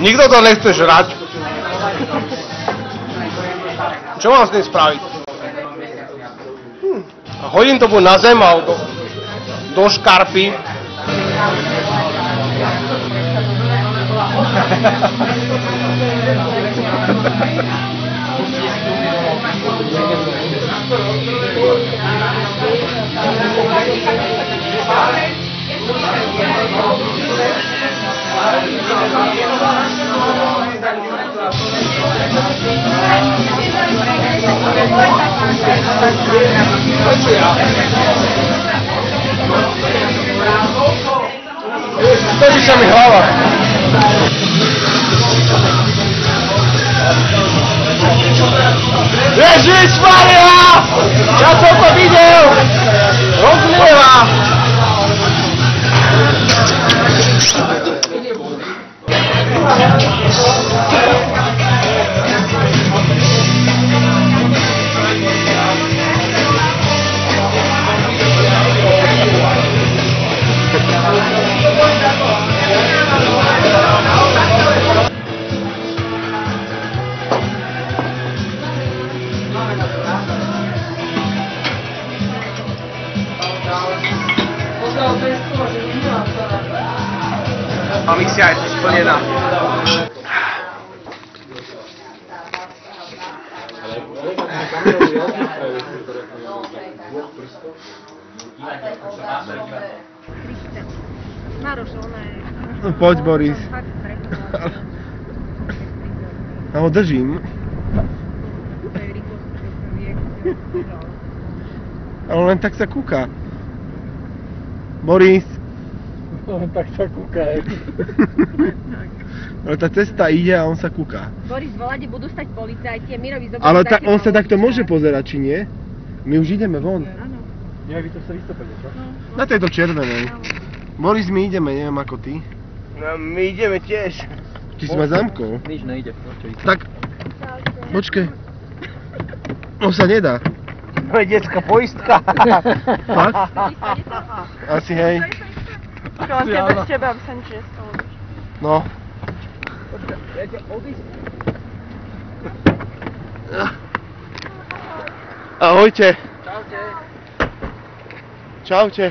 Nikto to nechce žrať. Čo mám s tým spraviť? Hodím to buď na zem alebo do škarpy. Točí sa mi hlava. Ježišmaria! Ja som to videl! Rozlieva! A mixia je splnená. No poď, Boris. Ja ho držím. Ale len tak sa kúka. Boris. Tak sa kúka. Ale tá cesta ide a on sa kúka. Boris, v Volade budú stať policajti a Mirovi zoberú. Ale on sa takto môže pozerať, či nie? My už ideme von. Áno. Neviem, vy to sa vystúpili, čo? Na tejto červenej. Boris, my ideme, neviem ako ty. No, my ideme tiež. Či si ma zamkol? Nič nejde. Tak, počkej. On sa nedá. To je detská poistka. Fakt? Asi hej. Čo mám bez teba, aby sa nič nestalo. No. Počkaj, ja ťa odísť. Ahojte. Čaute. Čaute.